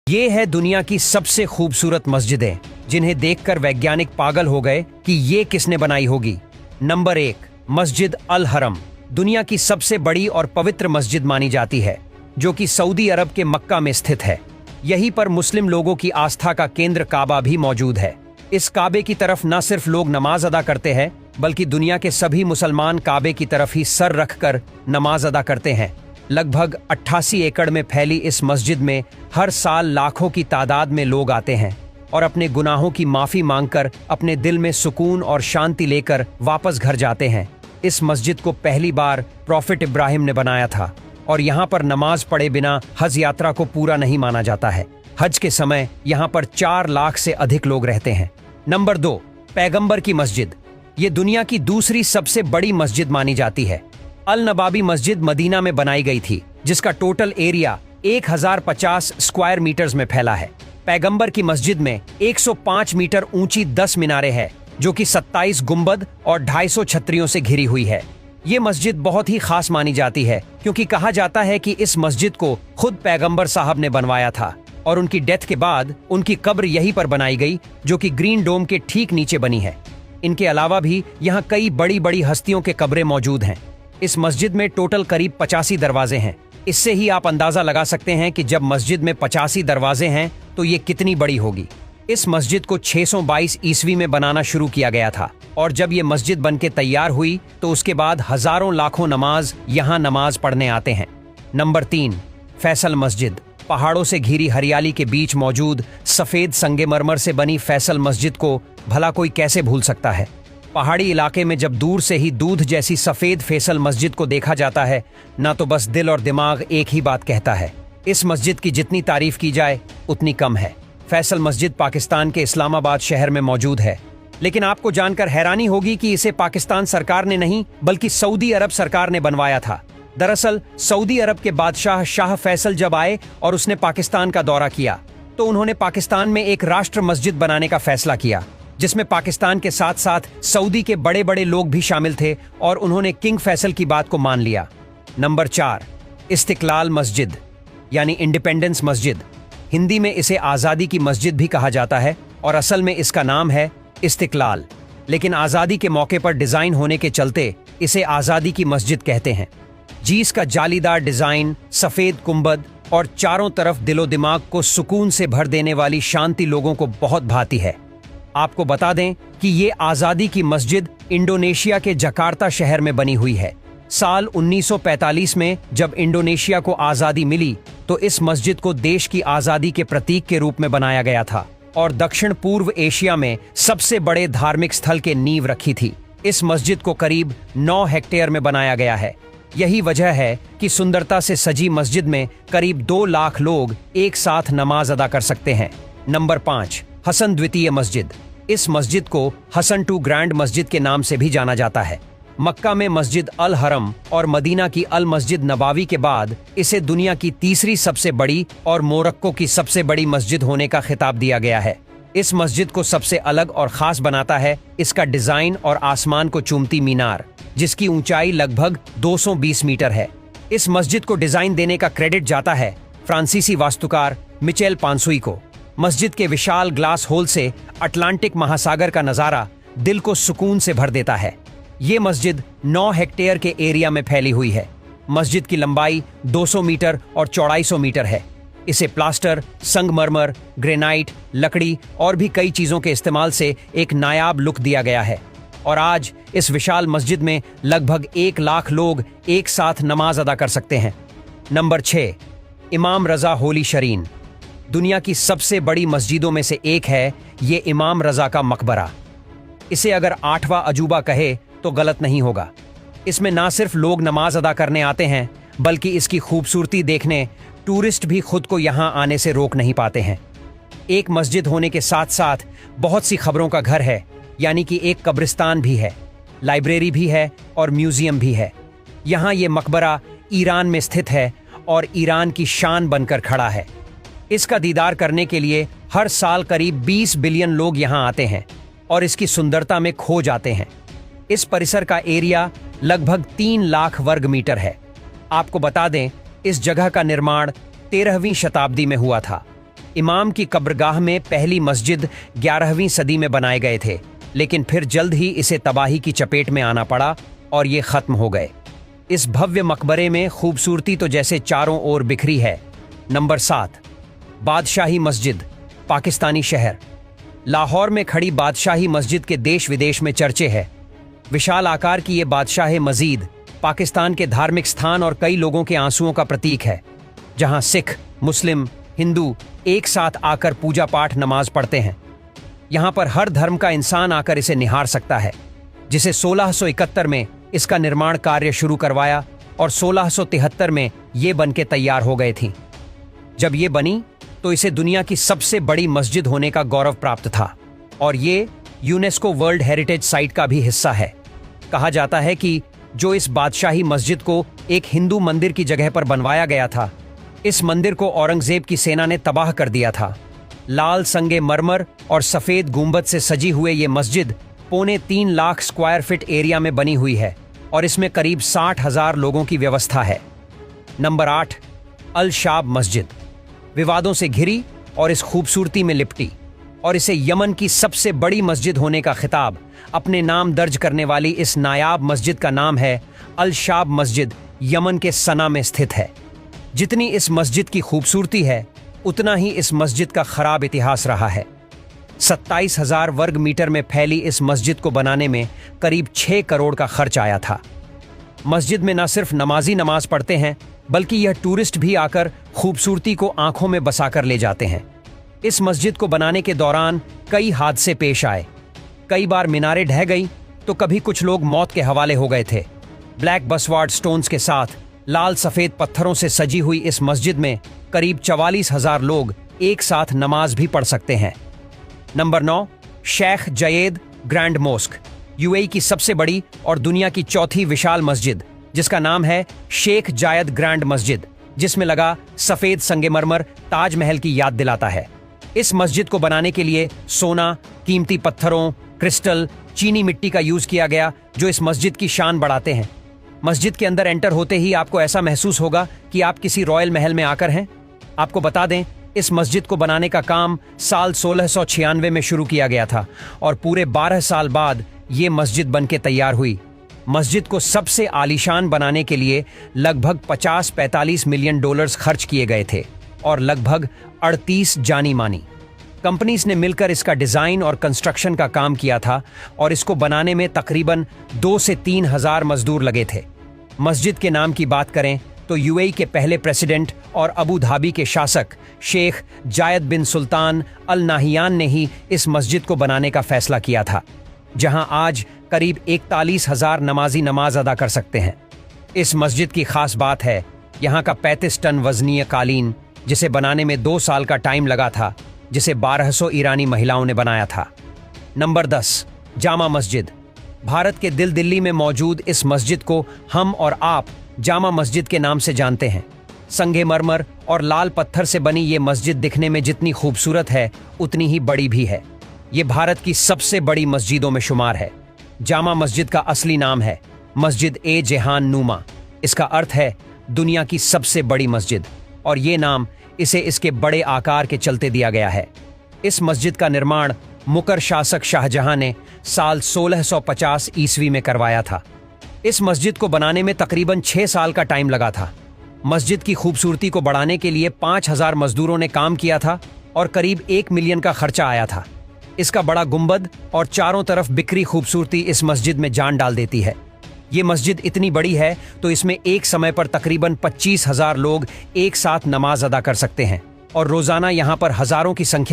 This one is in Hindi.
ये है दुनिया की सबसे खूबसूरत मस्जिदें जिन्हें देखकर वैज्ञानिक पागल हो गए कि ये किसने बनाई होगी। नंबर 1, मस्जिद अल हरम। दुनिया की सबसे बड़ी और पवित्र मस्जिद मानी जाती है, जो कि सऊदी अरब के मक्का में स्थित है। यहीं पर मुस्लिम लोगों की आस्था का केंद्र काबा भी मौजूद है। इस काबे की तरफ न सिर्फ लोग नमाज अदा करते हैं, बल्कि दुनिया के सभी मुसलमान काबे की तरफ ही सर रखकर नमाज अदा करते हैं। लगभग 88 एकड़ में फैली इस मस्जिद में हर साल लाखों की तादाद में लोग आते हैं और अपने गुनाहों की माफी मांगकर अपने दिल में सुकून और शांति लेकर वापस घर जाते हैं। इस मस्जिद को पहली बार प्रॉफिट इब्राहिम ने बनाया था और यहाँ पर नमाज पढ़े बिना हज यात्रा को पूरा नहीं माना जाता है। हज के समय यहाँ पर 4 लाख से अधिक लोग रहते हैं। नंबर 2, पैगंबर की मस्जिद। ये दुनिया की दूसरी सबसे बड़ी मस्जिद मानी जाती है। अल नबाबी मस्जिद मदीना में बनाई गई थी, जिसका टोटल एरिया 1050 स्क्वायर मीटर्स में फैला है। पैगंबर की मस्जिद में 105 मीटर ऊंची 10 मीनारें हैं, जो कि 27 गुंबद और 250 छतरियों से घिरी हुई है। ये मस्जिद बहुत ही खास मानी जाती है, क्योंकि कहा जाता है कि इस मस्जिद को खुद पैगंबर साहब ने बनवाया था और उनकी डेथ के बाद उनकी कब्र यहीं पर बनाई गई, जो कि ग्रीन डोम के ठीक नीचे बनी है। इनके अलावा भी यहाँ कई बड़ी बड़ी हस्तियों के कब्रें मौजूद हैं। इस मस्जिद में टोटल करीब 85 दरवाजे हैं। इससे ही आप अंदाजा लगा सकते हैं कि जब मस्जिद में 85 दरवाजे हैं तो ये कितनी बड़ी होगी। इस मस्जिद को 622 ईस्वी में बनाना शुरू किया गया था और जब ये मस्जिद बनके तैयार हुई तो उसके बाद हजारों लाखों नमाज यहाँ नमाज पढ़ने आते हैं। नंबर 3, फैसल मस्जिद। पहाड़ों से घिरी हरियाली के बीच मौजूद सफेद संगमरमर से बनी फैसल मस्जिद को भला कोई कैसे भूल सकता है। पहाड़ी इलाके में जब दूर से ही दूध जैसी सफेद फैसल मस्जिद को देखा जाता है, ना तो बस दिल और दिमाग एक ही बात कहता है। इस मस्जिद की जितनी तारीफ की जाए उतनी कम है। फैसल मस्जिद पाकिस्तान के इस्लामाबाद शहर में मौजूद है, लेकिन आपको जानकर हैरानी होगी कि इसे पाकिस्तान सरकार ने नहीं बल्कि सऊदी अरब सरकार ने बनवाया था। दरअसल सऊदी अरब के बादशाह शाह फैसल जब आए और उसने पाकिस्तान का दौरा किया तो उन्होंने पाकिस्तान में एक राष्ट्र मस्जिद बनाने का फैसला किया, जिसमें पाकिस्तान के साथ साथ सऊदी के बड़े बड़े लोग भी शामिल थे और उन्होंने किंग फैसल की बात को मान लिया। नंबर 4, इस्तिकलाल मस्जिद यानी इंडिपेंडेंस मस्जिद। हिंदी में इसे आज़ादी की मस्जिद भी कहा जाता है और असल में इसका नाम है इस्तिकलाल, लेकिन आज़ादी के मौके पर डिज़ाइन होने के चलते इसे आज़ादी की मस्जिद कहते हैं। जी इसका जालीदार डिज़ाइन, सफ़ेद कुंबद और चारों तरफ दिलो दिमाग को सुकून से भर देने वाली शांति लोगों को बहुत भाती है। आपको बता दें कि ये आज़ादी की मस्जिद इंडोनेशिया के जकार्ता शहर में बनी हुई है। साल 1945 में जब इंडोनेशिया को आज़ादी मिली तो इस मस्जिद को देश की आज़ादी के प्रतीक के रूप में बनाया गया था और दक्षिण पूर्व एशिया में सबसे बड़े धार्मिक स्थल के नींव रखी थी। इस मस्जिद को करीब 9 हेक्टेयर में बनाया गया है। यही वजह है कि सुंदरता से सजी मस्जिद में करीब 2 लाख लोग एक साथ नमाज अदा कर सकते हैं। नंबर 5, हसन द्वितीय मस्जिद। इस मस्जिद को हसन टू ग्रैंड मस्जिद के नाम से भी जाना जाता है। मक्का में मस्जिद अल हरम और मदीना की अल मस्जिद नबावी के बाद इसे दुनिया की तीसरी सबसे बड़ी और मोरक्को की सबसे बड़ी मस्जिद होने का खिताब दिया गया है। इस मस्जिद को सबसे अलग और खास बनाता है इसका डिजाइन और आसमान को चूमती मीनार, जिसकी ऊंचाई लगभग 220 मीटर है। इस मस्जिद को डिजाइन देने का क्रेडिट जाता है फ्रांसीसी वास्तुकार मिचेल पांसुई को। मस्जिद के विशाल ग्लास होल से अटलांटिक महासागर का नजारा दिल को सुकून से भर देता है। ये मस्जिद 9 हेक्टेयर के एरिया में फैली हुई है। मस्जिद की लंबाई 200 मीटर और चौड़ाई 100 मीटर है। इसे प्लास्टर, संगमरमर, ग्रेनाइट, लकड़ी और भी कई चीजों के इस्तेमाल से एक नायाब लुक दिया गया है और आज इस विशाल मस्जिद में लगभग 1 लाख लोग एक साथ नमाज अदा कर सकते हैं। नंबर 6, इमाम रजा होली शरीन। दुनिया की सबसे बड़ी मस्जिदों में से एक है ये इमाम रजा का मकबरा। इसे अगर 8वां अजूबा कहे तो गलत नहीं होगा। इसमें ना सिर्फ लोग नमाज अदा करने आते हैं, बल्कि इसकी खूबसूरती देखने टूरिस्ट भी खुद को यहाँ आने से रोक नहीं पाते हैं। एक मस्जिद होने के साथ साथ बहुत सी खबरों का घर है, यानी कि एक कब्रिस्तान भी है, लाइब्रेरी भी है और म्यूजियम भी है। यहाँ ये मकबरा ईरान में स्थित है और ईरान की शान बनकर खड़ा है। इसका दीदार करने के लिए हर साल करीब 20 बिलियन लोग यहाँ आते हैं और इसकी सुंदरता में खो जाते हैं। इस परिसर का एरिया लगभग 3 लाख वर्ग मीटर है। आपको बता दें, इस जगह का निर्माण 13वीं शताब्दी में हुआ था। इमाम की कब्रगाह में पहली मस्जिद 11वीं सदी में बनाए गए थे, लेकिन फिर जल्द ही इसे तबाही की चपेट में आना पड़ा और ये खत्म हो गए। इस भव्य मकबरे में खूबसूरती तो जैसे चारों ओर बिखरी है। नंबर 7, बादशाही मस्जिद, पाकिस्तानी शहर। लाहौर में खड़ी बादशाही मस्जिद के देश विदेश में चर्चे है। विशाल आकार की ये बादशाह मस्जिद पाकिस्तान के धार्मिक स्थान और कई लोगों के आंसुओं का प्रतीक है, जहां सिख, मुस्लिम, हिंदू एक साथ आकर पूजा पाठ नमाज पढ़ते हैं। यहां पर हर धर्म का इंसान आकर इसे निहार सकता है, जिसे 1671 में इसका निर्माण कार्य शुरू करवाया और 1673 में ये बनके तैयार हो गए थी। जब ये बनी तो इसे दुनिया की सबसे बड़ी मस्जिद होने का गौरव प्राप्त था और ये यूनेस्को वर्ल्ड हेरिटेज साइट का भी हिस्सा है। कहा जाता है कि जो इस बादशाही मस्जिद को एक हिंदू मंदिर की जगह पर बनवाया गया था, इस मंदिर को औरंगजेब की सेना ने तबाह कर दिया था। लाल संगे मरमर और सफेद गुंबद से सजी हुए ये मस्जिद 3.25 लाख स्क्वायर फीट एरिया में बनी हुई है और इसमें करीब 60,000 लोगों की व्यवस्था है। नंबर 8, अल शाब मस्जिद। विवादों से घिरी और इस खूबसूरती में लिपटी और इसे यमन की सबसे बड़ी मस्जिद होने का खिताब अपने नाम दर्ज करने वाली इस नायाब मस्जिद का नाम है अल शाब मस्जिद, यमन के सना में स्थित है। जितनी इस मस्जिद की खूबसूरती है, उतना ही इस मस्जिद का खराब इतिहास रहा है। 27,000 वर्ग मीटर में फैली इस मस्जिद को बनाने में करीब 6 करोड़ का खर्च आया था। मस्जिद में न सिर्फ नमाजी नमाज पढ़ते हैं, बल्कि यह टूरिस्ट भी आकर खूबसूरती को आंखों में बसाकर ले जाते हैं। इस मस्जिद को बनाने के दौरान कई हादसे पेश आए। कई बार मीनारें ढह गई तो कभी कुछ लोग मौत के हवाले हो गए थे। ब्लैक बसवार्ड स्टोन्स के साथ लाल सफेद पत्थरों से सजी हुई इस मस्जिद में करीब 44,000 लोग एक साथ नमाज भी पढ़ सकते हैं। Number 9, Sheikh Zayed grand mosque. UAE की सबसे बड़ी और दुनिया की चौथी विशाल मस्जिद, जिसका नाम है शेख जायद ग्रैंड मस्जिद, जिसमें लगा सफेद संगमरमर ताजमहल की याद दिलाता है। इस मस्जिद को बनाने के लिए सोना, कीमती पत्थरों, क्रिस्टल, चीनी मिट्टी का यूज किया गया, जो इस मस्जिद की शान बढ़ाते हैं। मस्जिद के अंदर एंटर होते ही आपको ऐसा महसूस होगा कि आप किसी रॉयल महल में आकर हैं। आपको बता दें, इस मस्जिद को बनाने का काम साल 1696 में शुरू किया गया था और पूरे 12 साल बाद ये मस्जिद बनके तैयार हुई। मस्जिद को सबसे आलीशान बनाने के लिए लगभग 50-45 मिलियन डॉलर्स खर्च किए गए थे और लगभग 38 जानी मानी कंपनीज ने मिलकर इसका डिजाइन और कंस्ट्रक्शन का काम किया था और इसको बनाने में तकरीबन 2 से 3 हजार मजदूर लगे थे। मस्जिद के नाम की बात करें तो यूएई के पहले प्रेसिडेंट और अबू धाबी के शासक शेख जायद बिन सुल्तान अल नाहियान ने ही इस मस्जिद को बनाने का फैसला किया था, जहां आज करीब 41,000 नमाजी नमाज अदा कर सकते हैं। इस मस्जिद की खास बात है यहाँ का 35 टन वजनीय कालीन, जिसे बनाने में 2 साल का टाइम लगा था, जिसे 1200 ईरानी महिलाओं ने बनाया था। नंबर 10, जामा मस्जिद। भारत के दिल्ली में मौजूद इस मस्जिद को हम और आप जामा मस्जिद के नाम से जानते हैं। संगमरमर और लाल पत्थर से बनी ये मस्जिद दिखने में जितनी खूबसूरत है, उतनी ही बड़ी भी है। ये भारत की सबसे बड़ी मस्जिदों में शुमार है। जामा मस्जिद का असली नाम है मस्जिद ए जहान नुमा। इसका अर्थ है दुनिया की सबसे बड़ी मस्जिद, और ये नाम इसे इसके बड़े आकार के चलते दिया गया है। इस मस्जिद का निर्माण मुकर शासक शाहजहां ने साल 1650 ईस्वी में करवाया था। इस मस्जिद को बनाने में तकरीबन 6 साल का टाइम लगा था। मस्जिद की खूबसूरती को बढ़ाने के लिए 5000 मजदूरों ने काम किया था और करीब 1 मिलियन का खर्चा आया था। इसका बड़ा गुंबद और चारों तरफ बिखरी खूबसूरती इस मस्जिद में जान डाल देती है। ये मस्जिद इतनी बड़ी है तो इसमें एक समय पर तकरीबन 25,000 लोग एक साथ नमाज अदा कर सकते हैं और रोजाना यहाँ पर हजारों की संख्या